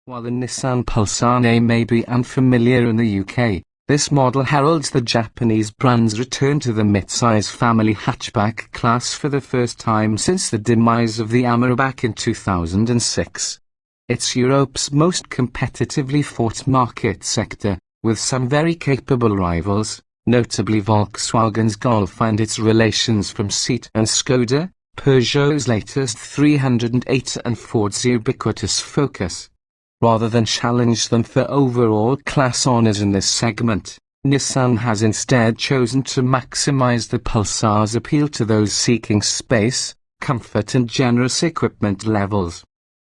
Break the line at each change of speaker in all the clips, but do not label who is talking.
While the Nissan Pulsar name may be unfamiliar in the UK, this model heralds the Japanese brand's return to the mid-size family hatchback class for the first time since the demise of the Amarok in 2006. It's Europe's most competitively fought market sector, with some very capable rivals, notably Volkswagen's Golf and its relations from Seat and Skoda, Peugeot's latest 308 and Ford's ubiquitous Focus. Rather than challenge them for overall class honors in this segment, Nissan has instead chosen to maximize the Pulsar's appeal to those seeking space, comfort and generous equipment levels.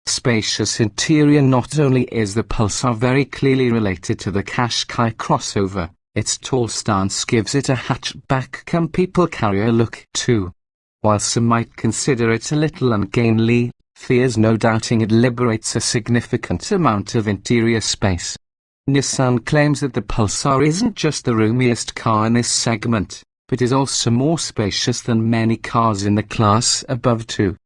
Spacious interior. Not only is the Pulsar very clearly related to the Qashqai crossover, its tall stance gives it a hatchback come people carrier look too. While some might consider it a little ungainly, there's no doubting it liberates a significant amount of interior space. Nissan claims that the Pulsar isn't just the roomiest car in this segment, but is also more spacious than many cars in the class above too.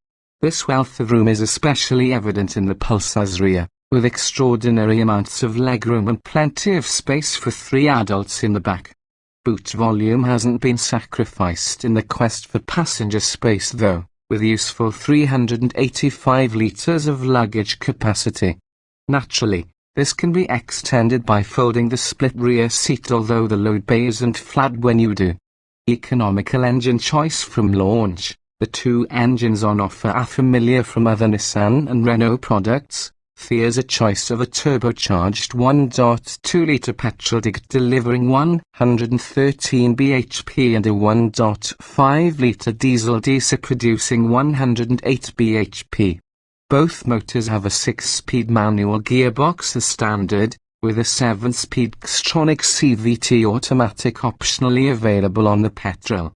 This wealth of room is especially evident in the Pulsar's rear, with extraordinary amounts of legroom and plenty of space for 3 adults in the back. Boot volume hasn't been sacrificed in the quest for passenger space though, with useful 385 litres of luggage capacity. Naturally, this can be extended by folding the split rear seat, although the load bay isn't flat when you do. Economical engine choice from launch. The 2 engines on offer are familiar from other Nissan and Renault products. There's a choice of a turbocharged 1.2-litre petrol delivering 113 bhp and a 1.5-litre diesel producing 108 bhp. Both motors have a 6-speed manual gearbox as standard, with a 7-speed Xtronic CVT automatic optionally available on the petrol.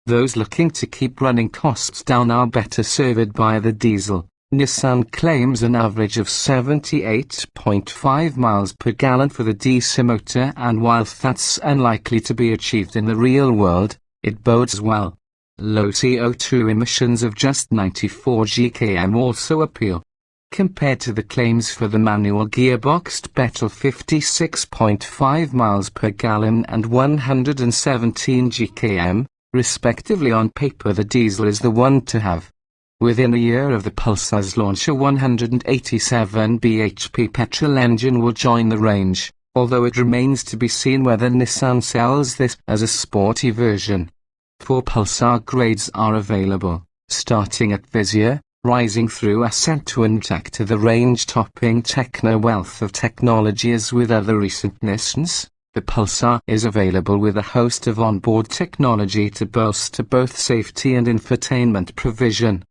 Those looking to keep running costs down are better served by the diesel. Nissan claims an average of 78.5 miles per gallon for the diesel motor, and while that's unlikely to be achieved in the real world, it bodes well. Low CO2 emissions of just 94 GkM also appeal. Compared to the claims for the manual gearboxed petrol 56.5 miles per gallon and 117 GkM, respectively, on paper the diesel is the one to have. Within a year of the Pulsar's launch, a 187 bhp petrol engine will join the range, although it remains to be seen whether Nissan sells this as a sporty version. 4 Pulsar grades are available, starting at Vizier, rising through Ascent to Intact to the range-topping techno wealth of technology. As with other recent Nissans, the Pulsar is available with a host of onboard technology to bolster both safety and infotainment provision.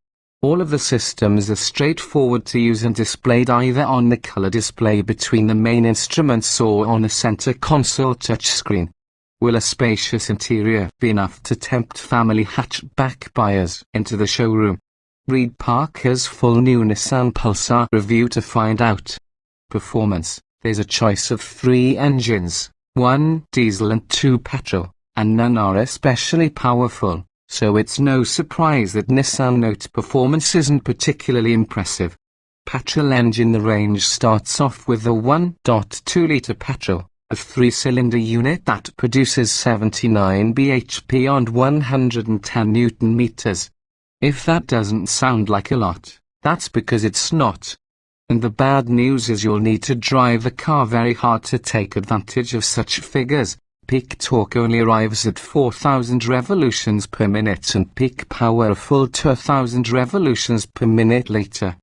All of the systems are straightforward to use and displayed either on the color display between the main instruments or on a center console touchscreen. Will a spacious interior be enough to tempt family hatchback buyers into the showroom? Read Parker's full new Nissan Pulsar review to find out. Performance. There's a choice of 3 engines, 1 diesel and 2 petrol, and none are especially powerful. So it's no surprise that Nissan Note performance isn't particularly impressive. Petrol engine. The range starts off with the 1.2-litre petrol, a 3-cylinder unit that produces 79 bhp and 110 Nm. If that doesn't sound like a lot, that's because it's not. And the bad news is you'll need to drive the car very hard to take advantage of such figures. Peak torque only arrives at 4,000 revolutions per minute and peak power a full 2,000 revolutions per minute later.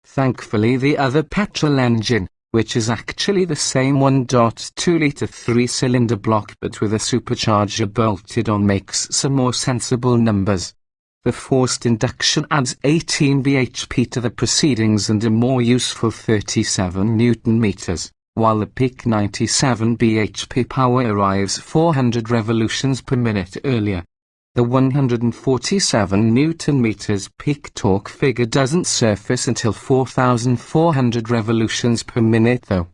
Thankfully, the other petrol engine, which is actually the same 1.2-litre 3-cylinder block but with a supercharger bolted on, makes some more sensible numbers. The forced induction adds 18 bhp to the proceedings and a more useful 37 Nm. While the peak 97 bhp power arrives 400 revolutions per minute earlier. The 147 Nm peak torque figure doesn't surface until 4,400 revolutions per minute though.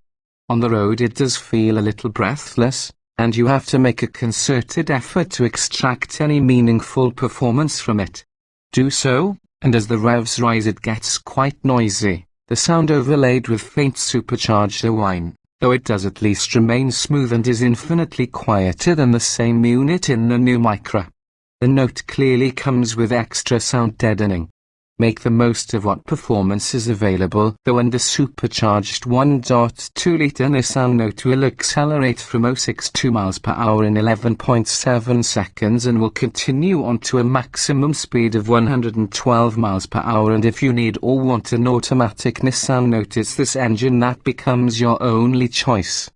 On the road it does feel a little breathless, and you have to make a concerted effort to extract any meaningful performance from it. Do so, and as the revs rise it gets quite noisy, the sound overlaid with faint supercharged whine, though it does at least remain smooth and is infinitely quieter than the same unit in the new Micra. The Note clearly comes with extra sound deadening. Make the most of what performance is available, though, and the supercharged 1.2-litre Nissan Note will accelerate from 062 miles per hour in 11.7 seconds and will continue on to a maximum speed of 112 miles per hour. And if you need or want an automatic Nissan Note, it's this engine that becomes your only choice.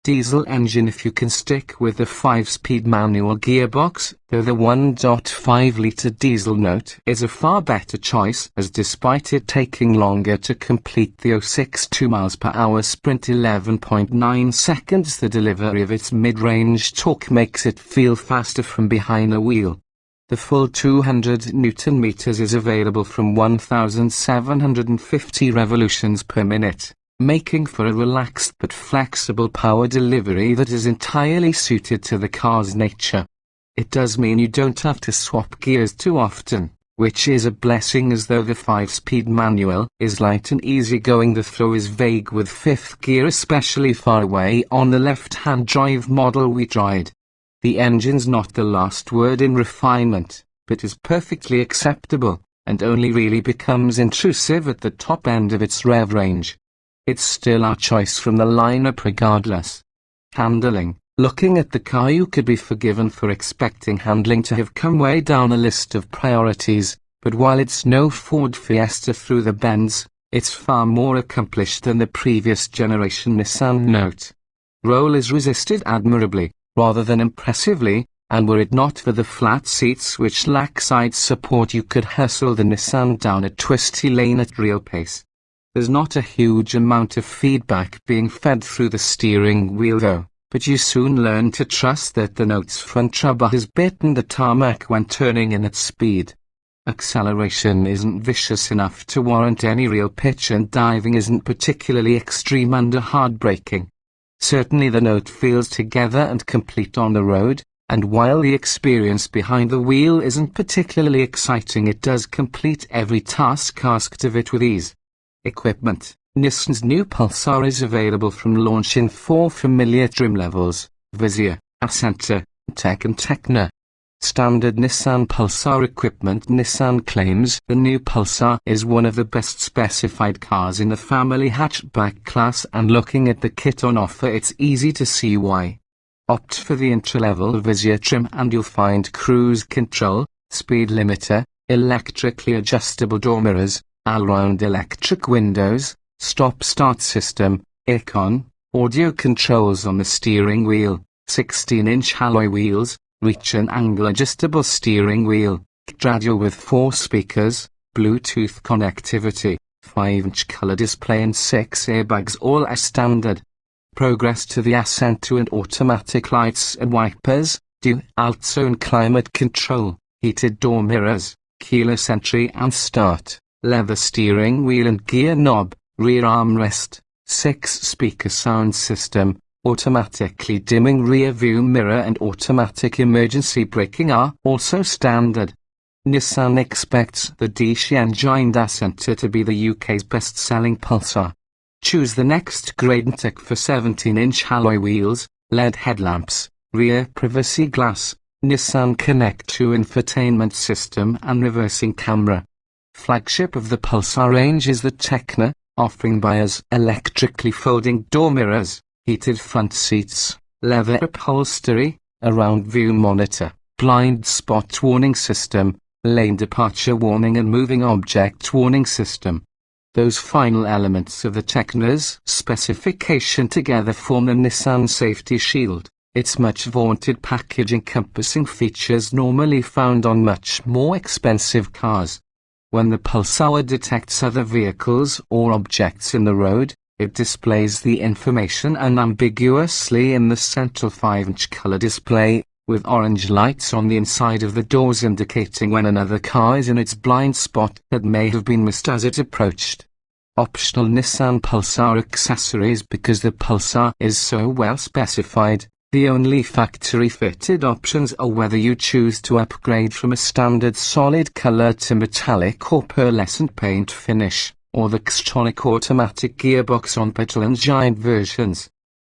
Diesel engine if you can stick with the 5-speed manual gearbox, though the 1.5-litre diesel Note is a far better choice, as despite it taking longer to complete the 062 miles per hour sprint 11.9 seconds, the delivery of its mid-range torque makes it feel faster from behind the wheel. The full 200 Newton meters is available from 1,750 revolutions per minute, making for a relaxed but flexible power delivery that is entirely suited to the car's nature. It does mean you don't have to swap gears too often, which is a blessing, as though the 5-speed manual is light and easygoing, the throw is vague with 5th gear especially far away on the left-hand drive model we tried. The engine's not the last word in refinement, but is perfectly acceptable, and only really becomes intrusive at the top end of its rev range. It's still our choice from the lineup regardless. Handling. Looking at the car, you could be forgiven for expecting handling to have come way down the list of priorities, but while it's no Ford Fiesta through the bends, it's far more accomplished than the previous generation Nissan Note. Roll is resisted admirably, rather than impressively, and were it not for the flat seats which lack side support, you could hustle the Nissan down a twisty lane at real pace. There's not a huge amount of feedback being fed through the steering wheel though, but you soon learn to trust that the Note's front rubber has bitten the tarmac when turning in at speed. Acceleration isn't vicious enough to warrant any real pitch, and diving isn't particularly extreme under hard braking. Certainly the Note feels together and complete on the road, and while the experience behind the wheel isn't particularly exciting, it does complete every task asked of it with ease. Equipment. Nissan's new Pulsar is available from launch in 4 familiar trim levels: Vizia, Ascenta, Tech and Tecna. Standard Nissan Pulsar equipment. Nissan claims the new Pulsar is one of the best specified cars in the family hatchback class, and looking at the kit on offer it's easy to see why. Opt for the entry-level Vizia trim and you'll find cruise control, speed limiter, electrically adjustable door mirrors, all-round electric windows, stop-start system, aircon, audio controls on the steering wheel, 16-inch alloy wheels, reach and angle adjustable steering wheel, radio with 4 speakers, Bluetooth connectivity, 5-inch color display and 6 airbags, all as standard. Progress to the Ascenta and automatic lights and wipers, dual-zone climate control, heated door mirrors, keyless entry and start, leather steering wheel and gear knob, rear armrest, 6-speaker sound system, automatically dimming rear view mirror and automatic emergency braking are also standard. Nissan expects the DC-engined Ascenta to be the UK's best-selling Pulsar. Choose the next grade and tech for 17-inch alloy wheels, LED headlamps, rear privacy glass, Nissan Connect 2 infotainment system and reversing camera. Flagship of the Pulsar range is the Tecna, offering buyers electrically folding door mirrors, heated front seats, leather upholstery, a round view monitor, blind spot warning system, lane departure warning and moving object warning system. Those final elements of the Tecna's specification together form the Nissan Safety Shield, its much vaunted package encompassing features normally found on much more expensive cars. When the Pulsar detects other vehicles or objects in the road, it displays the information unambiguously in the central 5-inch color display, with orange lights on the inside of the doors indicating when another car is in its blind spot that may have been missed as it approached. Optional Nissan Pulsar accessories. Because the Pulsar is so well specified, The only factory-fitted options are whether you choose to upgrade from a standard solid color to metallic or pearlescent paint finish, or the Xtronic automatic gearbox on Petrol Engine versions.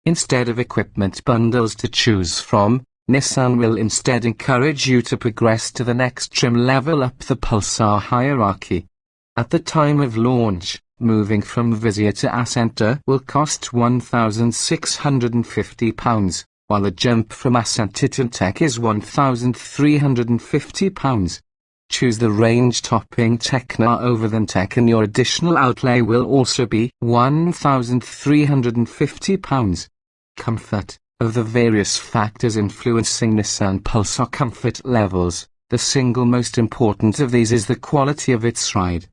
Instead of equipment bundles to choose from, Nissan will instead encourage you to progress to the next trim level up the Pulsar hierarchy. At the time of launch, moving from Vizier to Ascenter will cost £1,650, while the jump from Ascenter to Tech is £1,350. Choose the range-topping Techna over the Tech and your additional outlay will also be £1,350. Comfort. Of the various factors influencing Nissan Pulsar comfort levels, the single most important of these is the quality of its ride.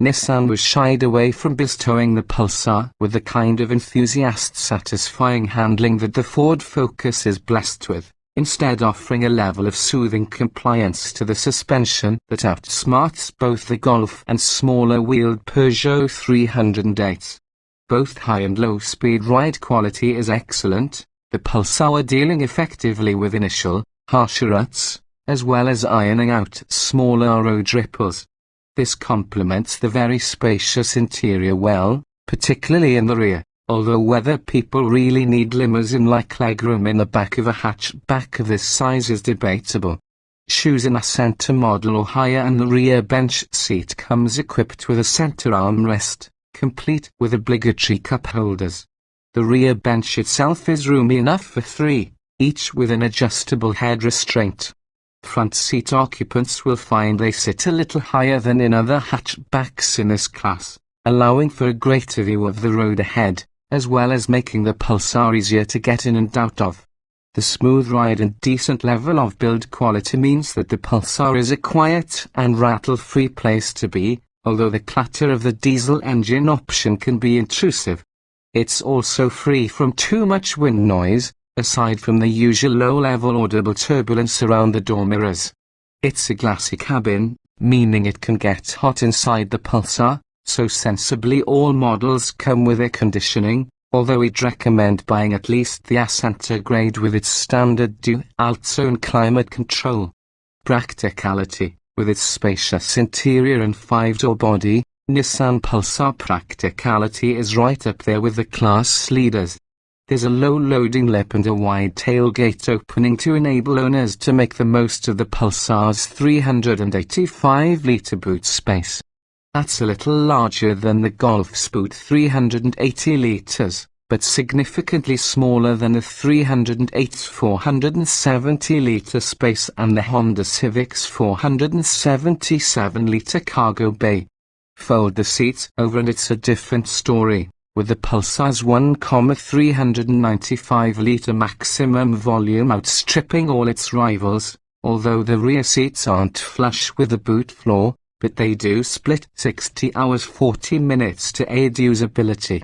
Nissan was shied away from bestowing the Pulsar with the kind of enthusiast-satisfying handling that the Ford Focus is blessed with, instead offering a level of soothing compliance to the suspension that outsmarts both the Golf and smaller-wheeled Peugeot 308. Both high and low-speed ride quality is excellent, the Pulsar dealing effectively with initial, harsher ruts, as well as ironing out smaller road ripples. This complements the very spacious interior well, particularly in the rear, although whether people really need limousine-like legroom in the back of a hatchback of this size is debatable. Choose an Ascenter model or higher and the rear bench seat comes equipped with a center armrest, complete with obligatory cup holders. The rear bench itself is roomy enough for three, each with an adjustable head restraint. Front seat occupants will find they sit a little higher than in other hatchbacks in this class, allowing for a greater view of the road ahead, as well as making the Pulsar easier to get in and out of. The smooth ride and decent level of build quality means that the Pulsar is a quiet and rattle-free place to be, although the clatter of the diesel engine option can be intrusive. It's also free from too much wind noise, aside from the usual low-level audible turbulence around the door mirrors. It's a glassy cabin, meaning it can get hot inside the Pulsar, so sensibly all models come with air conditioning, although we'd recommend buying at least the Ascenter grade with its standard dual-zone climate control. Practicality. With its spacious interior and 5-door body, Nissan Pulsar Practicality is right up there with the class leaders. There's a low-loading lip and a wide tailgate opening to enable owners to make the most of the Pulsar's 385-litre boot space. That's a little larger than the Golf's boot 380 litres, but significantly smaller than the 308's 470-litre space and the Honda Civic's 477-litre cargo bay. Fold the seats over and it's a different story, with the Pulsar's 1,395-litre maximum volume outstripping all its rivals, although the rear seats aren't flush with the boot floor, but they do split 60 hours 40 minutes to aid usability.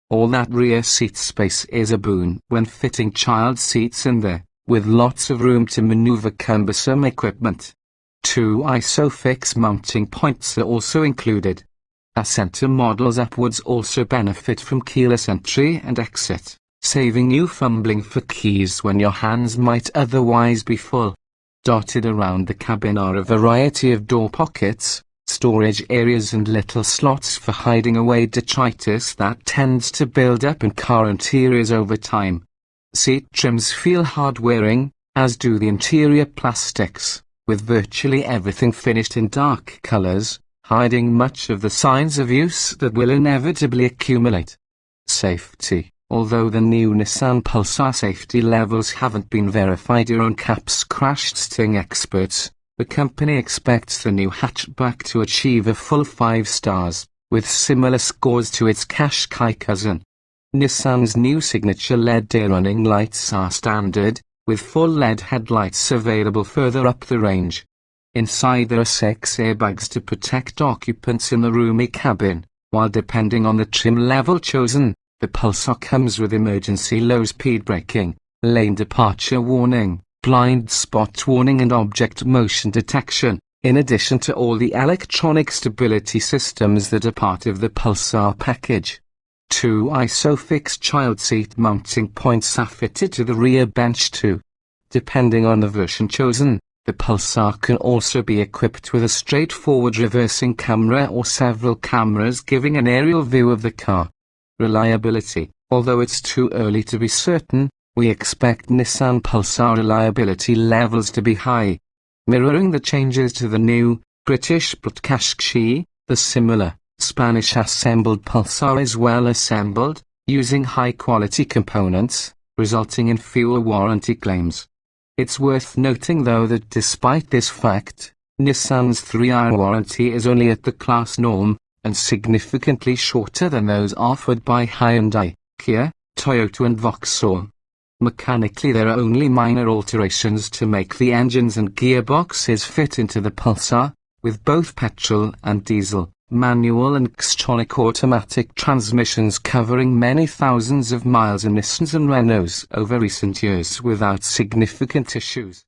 All that rear seat space is a boon when fitting child seats in there, with lots of room to maneuver cumbersome equipment. 2 ISOFIX mounting points are also included. Ascenter models upwards also benefit from keyless entry and exit, saving you fumbling for keys when your hands might otherwise be full. Dotted around the cabin are a variety of door pockets, storage areas and little slots for hiding away detritus that tends to build up in car interiors over time. Seat trims feel hard-wearing, as do the interior plastics, with virtually everything finished in dark colors, hiding much of the signs of use that will inevitably accumulate. Safety. Although the new Nissan Pulsar safety levels haven't been verified on CAP's crash testing experts, the company expects the new hatchback to achieve a full 5 stars, with similar scores to its Qashqai cousin. Nissan's new signature LED day running lights are standard, with full LED headlights available further up the range. Inside there are 6 airbags to protect occupants in the roomy cabin, while depending on the trim level chosen, the Pulsar comes with emergency low-speed braking, lane departure warning, blind spot warning and object motion detection, in addition to all the electronic stability systems that are part of the Pulsar package. Two ISOFIX child seat mounting points are fitted to the rear bench too. Depending on the version chosen, the Pulsar can also be equipped with a straightforward reversing camera or several cameras giving an aerial view of the car. Reliability. Although it's too early to be certain, we expect Nissan Pulsar reliability levels to be high. Mirroring the changes to the new, British Practicality, the similar, Spanish-assembled Pulsar is well assembled, using high-quality components, resulting in fewer warranty claims. It's worth noting though that despite this fact, Nissan's 3-year warranty is only at the class norm, and significantly shorter than those offered by Hyundai, Kia, Toyota and Vauxhall. Mechanically there are only minor alterations to make the engines and gearboxes fit into the Pulsar, with both petrol and diesel, manual and Xtronic automatic transmissions covering many thousands of miles in Nissans and Renaults over recent years without significant issues.